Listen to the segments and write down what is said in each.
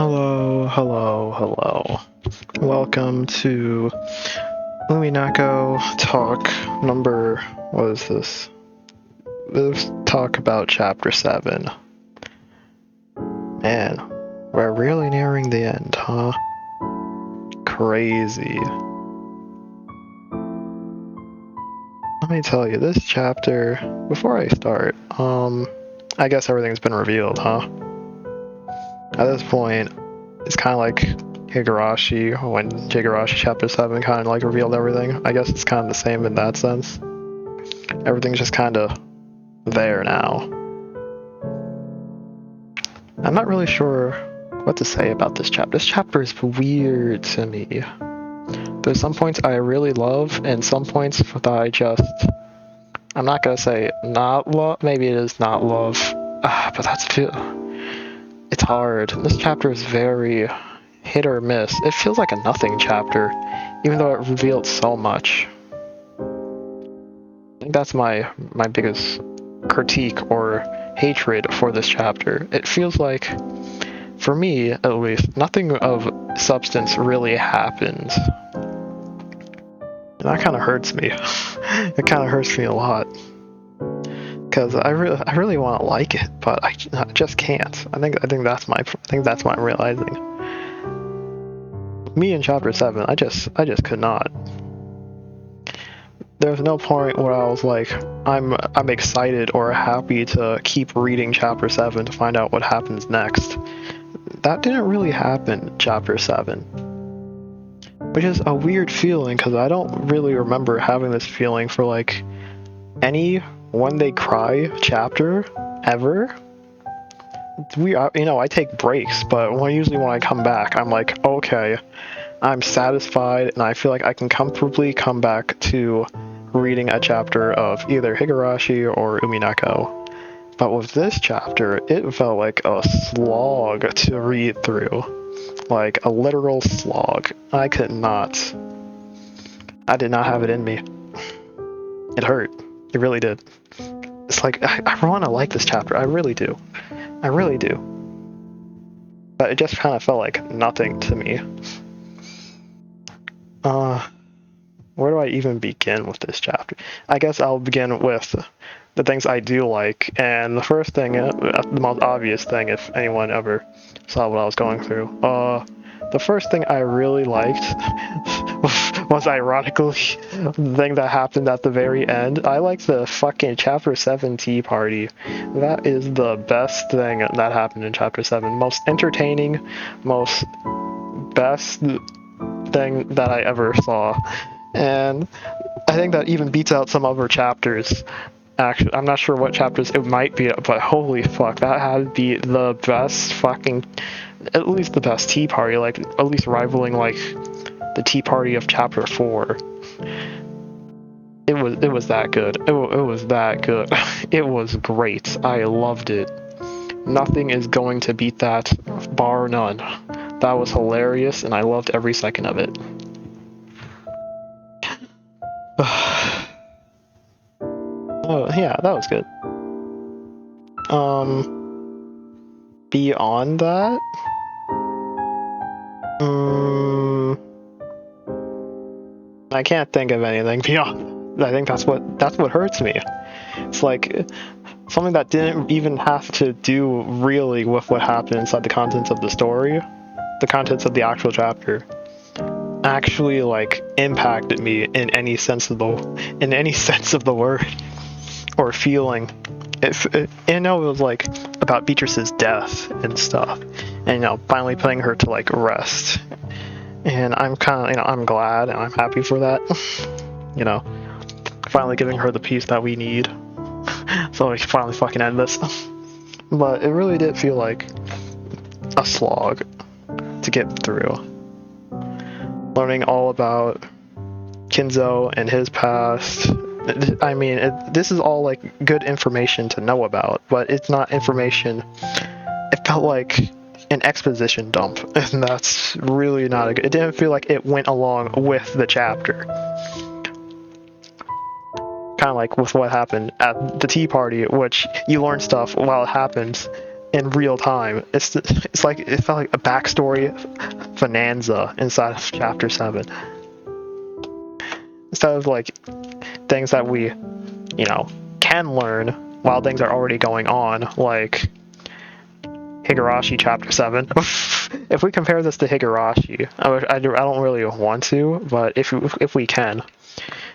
Hello, hello, hello. Welcome to Umineko talk number, what is this? Let's talk about chapter 7. Man, we're really nearing the end, huh? Crazy. Let me tell you, this chapter, before I start, I guess everything's been revealed, huh? At this point, it's kind of like Higurashi, when Higurashi chapter 7 kind of like revealed everything. I guess it's kind of the same in that sense. Everything's just kind of there now. I'm not really sure what to say about this chapter. This chapter is weird to me. There's some points I really love, and some points that I'm not gonna say not love, maybe it is not love, but it's hard. This chapter is very hit or miss. It feels like a nothing chapter, even though it revealed so much. I think that's my biggest critique or hatred for this chapter. It feels like, for me at least, nothing of substance really happens. And that kind of hurts me. It kind of hurts me a lot. Because I really want to like it, but I just can't. I think that's what I'm realizing. Me in chapter 7, I just could not. There's no point where I was like, I'm excited or happy to keep reading chapter 7 to find out what happens next. That didn't really happen in chapter 7. Which is a weird feeling, because I don't really remember having this feeling for like any When They Cry chapter ever. It's weird, I take breaks, but usually when I come back, I'm like, okay, I'm satisfied, and I feel like I can comfortably come back to reading a chapter of either Higurashi or Umineko. But with this chapter, it felt like a slog to read through. Like a literal slog. I did not have it in me. It hurt. It really did. It's like, I want to like this chapter. I really do. I really do. But it just kind of felt like nothing to me. Where do I even begin with this chapter? I guess I'll begin with the things I do like, and the first thing, the most obvious thing, if anyone ever saw what I was going through, the first thing I really liked was ironically the thing that happened at the very end. I liked the fucking chapter 7 tea party. That is the best thing that happened in chapter 7. Most entertaining, best thing that I ever saw. And I think that even beats out some other chapters. Actually, I'm not sure what chapters it might be, but holy fuck, that had to be the best fucking, at least the best tea party, like at least rivaling like the tea party of chapter 4. It was that good. It was that good. It was great. I loved it. Nothing is going to beat that, bar none. That was hilarious, and I loved every second of it. Oh, yeah, that was good. Beyond that, I can't think of anything beyond. I think that's what hurts me. It's like something that didn't even have to do really with what happened inside the contents of the story, the contents of the actual chapter, actually like impacted me in any sense of the word or feeling. It was like about Beatrice's death and stuff, and finally putting her to like rest. And I'm kind of, I'm glad and I'm happy for that. Finally giving her the peace that we need, so we can finally fucking end this. But it really did feel like a slog to get through. Learning all about Kinzo and his past. I mean, this is all like good information to know about, but it's not information. It felt like an exposition dump, and that's really not a good. It didn't feel like it went along with the chapter. Kind of like with what happened at the tea party, which you learn stuff while it happens, in real time. It's like it felt like a backstory bonanza inside of chapter 7. Instead of like things that we, can learn while things are already going on, like Higurashi chapter 7. If we compare this to Higurashi, I don't really want to, but if we can,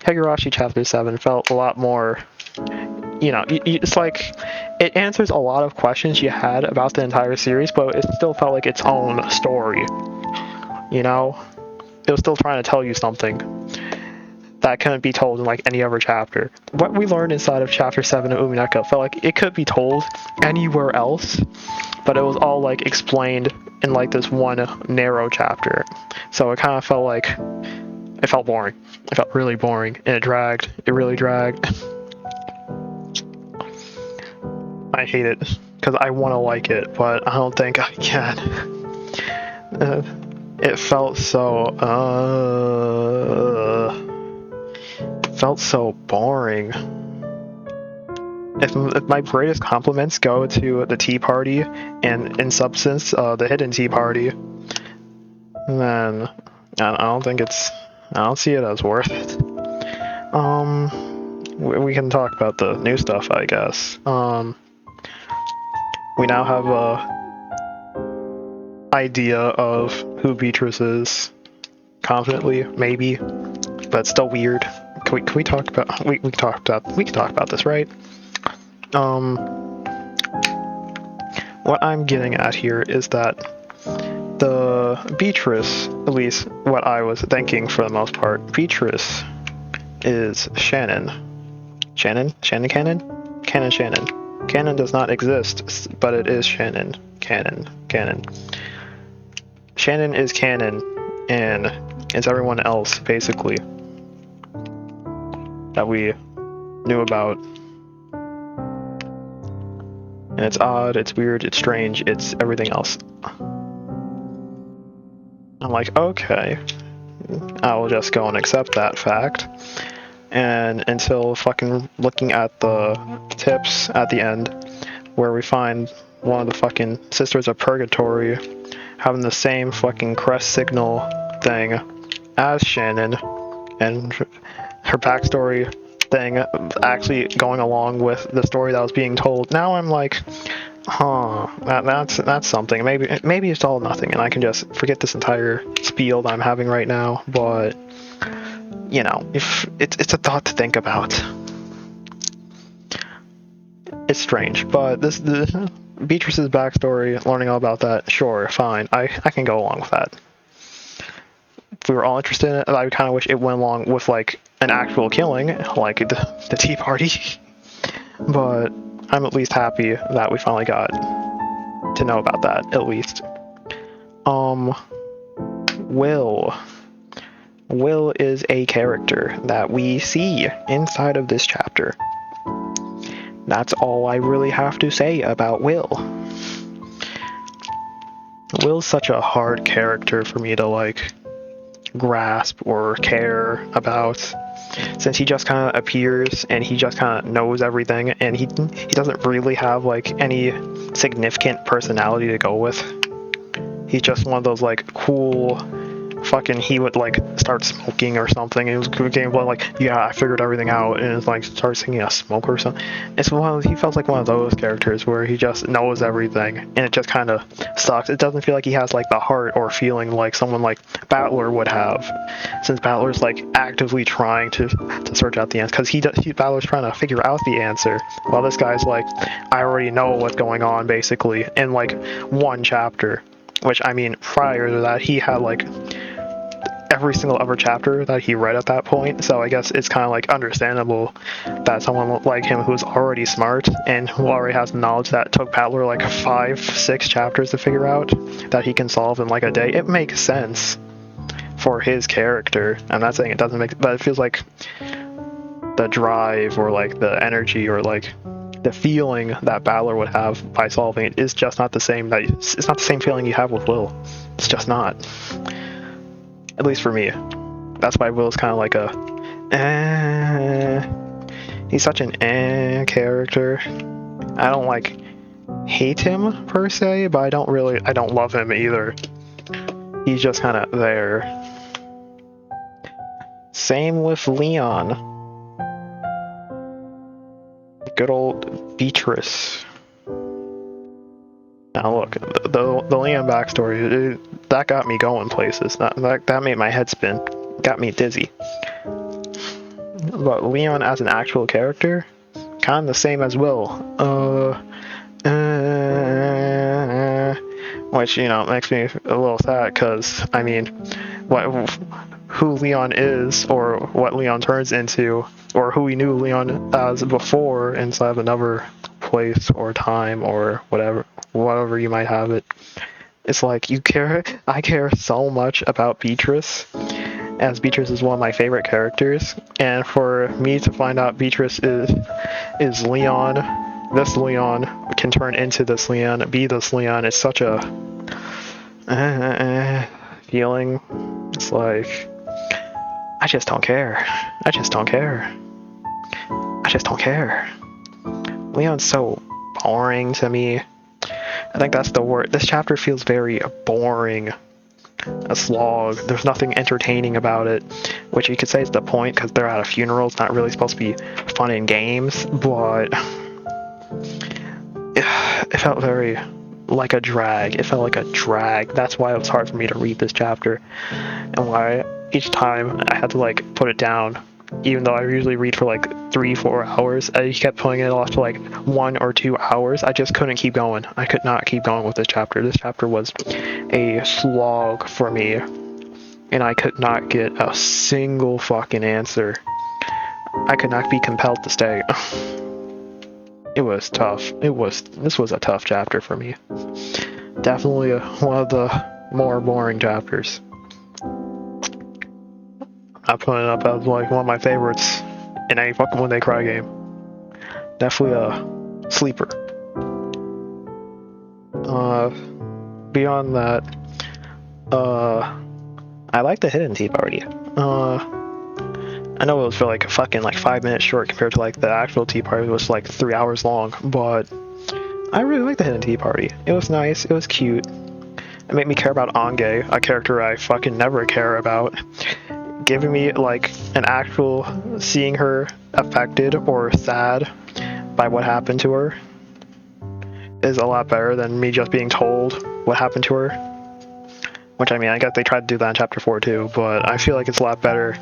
Higurashi chapter 7 felt a lot more, it's like it answers a lot of questions you had about the entire series, but it still felt like its own story. It was still trying to tell you something that couldn't be told in like any other chapter. What we learned inside of chapter 7 of Umineko felt like it could be told anywhere else, but it was all like explained in like this one narrow chapter. So it kind of felt like it felt boring. It felt really boring, and it dragged. It really dragged. I hate it because I want to like it, but I don't think I can. It felt so boring. If my greatest compliments go to the Tea Party and in substance the Hidden Tea Party, then I don't see it as worth it. We can talk about the new stuff, I guess. We now have a idea of who Beatrice is, confidently, maybe, but it's still weird. Can we talk about we can talk about this, right? What I'm getting at here is that the Beatrice, at least what I was thinking for the most part, Beatrice is Shannon. Shannon? Canon? Shannon. Canon does not exist, but it is Shannon. Canon. Shannon is canon, and it's everyone else, basically, that we knew about. And it's odd, it's weird, it's strange, it's everything else. I'm like, okay, I will just go and accept that fact. And until fucking looking at the tips at the end, where we find one of the fucking Sisters of Purgatory having the same fucking crest signal thing as Shannon, and her backstory thing actually going along with the story that was being told. Now I'm like, that's something. Maybe it's all nothing, and I can just forget this entire spiel that I'm having right now. But if it's a thought to think about. It's strange, but the Beatrice's backstory, learning all about that, sure, fine. I can go along with that. If we were all interested in it, I kind of wish it went along with like an actual killing, like the Tea Party. But I'm at least happy that we finally got to know about that, at least. Will is a character that we see inside of this chapter. That's all I really have to say about Will. Will's such a hard character for me to like grasp or care about, since he just kind of appears and he just kind of knows everything, and he doesn't really have like any significant personality to go with. He's just one of those like cool fucking, he would like start smoking or something, and it was gameplay like, yeah, I figured everything out, and it's like start singing a smoke or something. He felt like one of those characters where he just knows everything, and it just kind of sucks. It doesn't feel like he has like the heart or feeling like someone like Battler would have, since Battler's like actively trying to search out the answer, because Battler's trying to figure out the answer, while this guy's like, I already know what's going on basically in like one chapter. Which, I mean, prior to that, he had like every single other chapter that he read at that point, so I guess it's kind of like understandable that someone like him, who's already smart and who already has knowledge that took Battler like 5-6 chapters to figure out, that he can solve in like a day. It makes sense for his character. I'm not saying it doesn't make, but it feels like the drive or like the energy or like the feeling that Battler would have by solving it is just not the same. It's not the same feeling you have with Will. It's just not. At least for me. That's why Will's kind of like a he's such an character. I don't like hate him per se, but I don't love him either. He's just kind of there. Same with Leon. Good old Beatrice. Now look, the Leon backstory, that got me going places. That made my head spin. Got me dizzy. But Leon as an actual character, kind of the same as Will. Which, you know, makes me a little sad, because, I mean, who Leon is, or what Leon turns into, or who we knew Leon as before inside of another place or time or whatever you might have it. It's like, I care so much about Beatrice, as Beatrice is one of my favorite characters, and for me to find out Beatrice is Leon, this Leon can turn into this Leon, be this Leon, it's such a feeling. It's like, I just don't care. I just don't care. I just don't care. Leon's so boring to me. I think that's the word. This chapter feels very boring. A slog. There's nothing entertaining about it, which you could say is the point, because they're at a funeral. It's not really supposed to be fun and games, but it felt very like a drag. It felt like a drag. That's why it was hard for me to read this chapter, and why each time I had to like put it down, even though I usually read for like 3-4 hours. I kept putting it off to like 1 or 2 hours. I just couldn't keep going. I could not keep going with this chapter. This chapter was a slog for me, and I could not get a single fucking answer. I could not be compelled to stay. It was tough. This was a tough chapter for me. Definitely one of the more boring chapters. I put it up as like one of my favorites in any fucking When They Cry game. Definitely a sleeper. Beyond that, I like the Hidden Tea Party. I know it was for like a fucking like 5 minutes short compared to like the actual tea party, it was like 3 hours long, but I really like the Hidden Tea Party. It was nice, it was cute. It made me care about Ange, a character I fucking never care about. Giving me like an actual seeing her affected or sad by what happened to her is a lot better than me just being told what happened to her. Which, I mean, I guess they tried to do that in chapter 4 too, but I feel like it's a lot better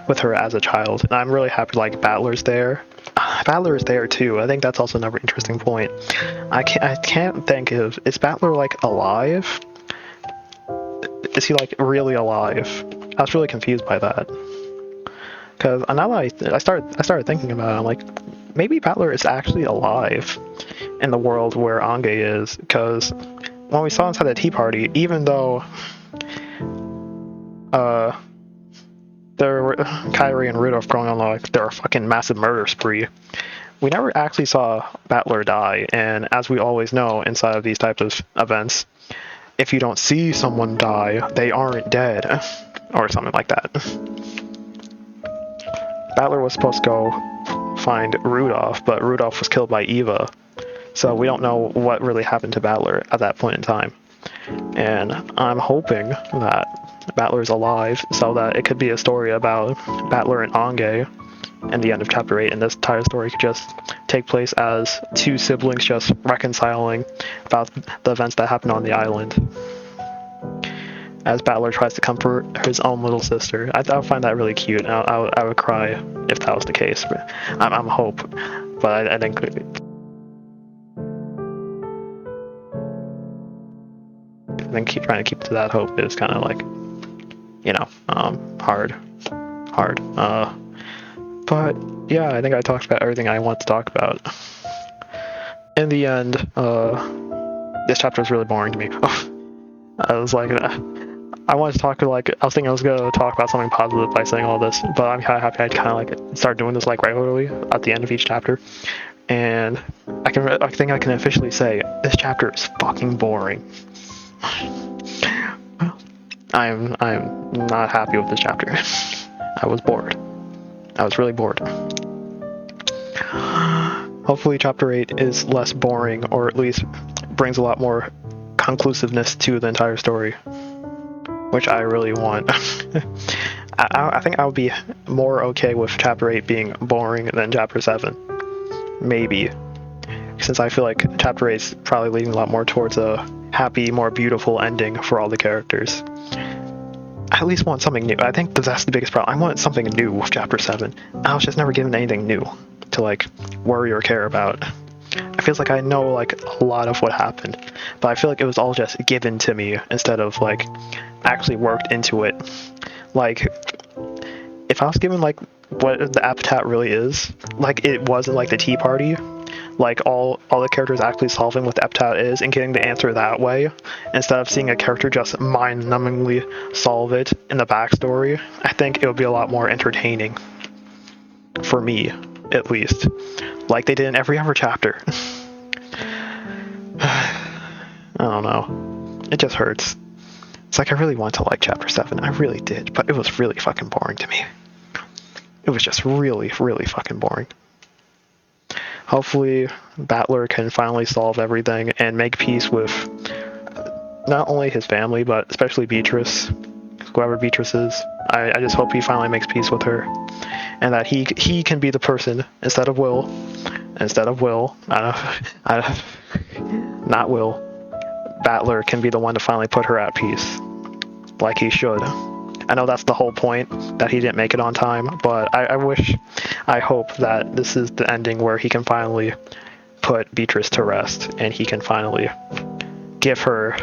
with her as a child. And I'm really happy like Battler's there. Battler is there too. I think that's also another interesting point. I can't think of, is Battler like alive? Is he like really alive? I was really confused by that. Because now that I started thinking about it, I'm like, maybe Battler is actually alive in the world where Ange is. Because when we saw inside the tea party, even though there were Kyrie and Rudolph going on like their fucking massive murder spree, we never actually saw Battler die. And as we always know inside of these types of events, if you don't see someone die, they aren't dead, or something like that. Battler was supposed to go find Rudolph, but Rudolph was killed by Eva, so we don't know what really happened to Battler at that point in time. And I'm hoping that Battler's alive, so that it could be a story about Battler and Ange and the end of chapter 8, and this entire story could just take place as two siblings just reconciling about the events that happened on the island, as Battler tries to comfort his own little sister. I would find that really cute. I would cry if that was the case. But I'm hope, but I think trying to keep to that hope is kind of like, you know, hard. But yeah, I think I talked about everything I want to talk about. In the end, this chapter was really boring to me. I was like, I wanted to talk I was thinking I was gonna talk about something positive by saying all this, but I'm kind of happy I kind of like start doing this like regularly at the end of each chapter, and I think I can officially say this chapter is fucking boring. I'm not happy with this chapter. I was bored. I was really bored. Hopefully chapter 8 is less boring, or at least brings a lot more conclusiveness to the entire story, which I really want. I think I would be more okay with Chapter 8 being boring than Chapter 7. Maybe. Since I feel like Chapter 8 is probably leading a lot more towards a happy, more beautiful ending for all the characters. I at least want something new. I think that's the biggest problem. I want something new with Chapter 7. I was just never given anything new to, like, worry or care about. It feels like I know, like, a lot of what happened, but I feel like it was all just given to me instead of, like, actually worked into it. Like, if I was given, like, what the Aptat really is, like, it wasn't, like, the Tea Party, like, all the characters actually solving what the Aptat is and getting the answer that way, instead of seeing a character just mind-numbingly solve it in the backstory, I think it would be a lot more entertaining. For me, at least. Like they did in every other chapter. I don't know. It just hurts. It's like I really want to like Chapter 7. I really did, but it was really fucking boring to me. It was just really, really fucking boring. Hopefully, Battler can finally solve everything and make peace with not only his family, but especially Beatrice. Whoever Beatrice is. I just hope he finally makes peace with her. And that he can be the person instead of Will. Not Will. Battler can be the one to finally put her at peace. Like he should. I know that's the whole point, that he didn't make it on time, but I hope that this is the ending where he can finally put Beatrice to rest, and he can finally give her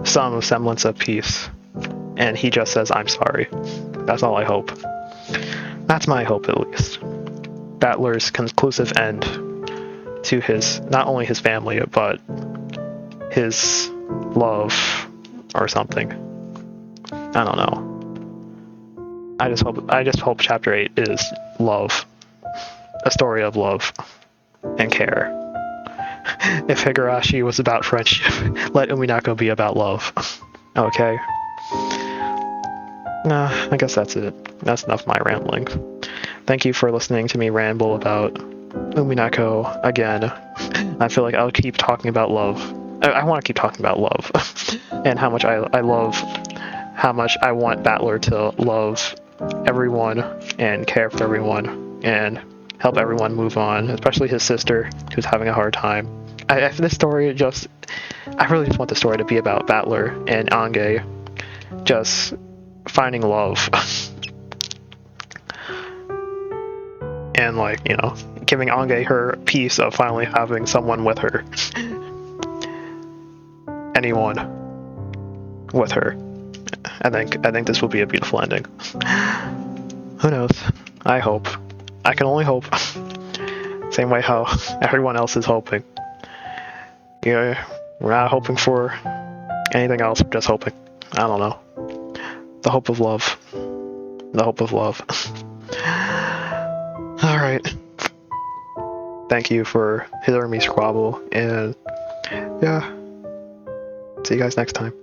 some semblance of peace. And he just says, I'm sorry. That's all I hope. That's my hope, at least. Battler's conclusive end to his, not only his family, but his love or something. I don't know. I just hope Chapter 8 is love. A story of love and care. If Higurashi was about friendship, let Umineko be about love. Okay. Nah, I guess that's it. That's enough of my rambling. Thank you for listening to me ramble about Umineko again. I feel like I'll keep talking about love. I want to keep talking about love. And how much I love, how much I want Battler to love everyone and care for everyone and help everyone move on, especially his sister who's having a hard time. This story I really just want the story to be about Battler and Ange just finding love. And, like, you know, giving Ange her peace of finally having someone with her. Anyone with her. I think this will be a beautiful ending. Who knows? I hope. I can only hope. Same way how everyone else is hoping. Yeah, we're not hoping for anything else, we're just hoping. I don't know. The hope of love. The hope of love. Alright. Thank you for hearing me squabble, and yeah. See you guys next time.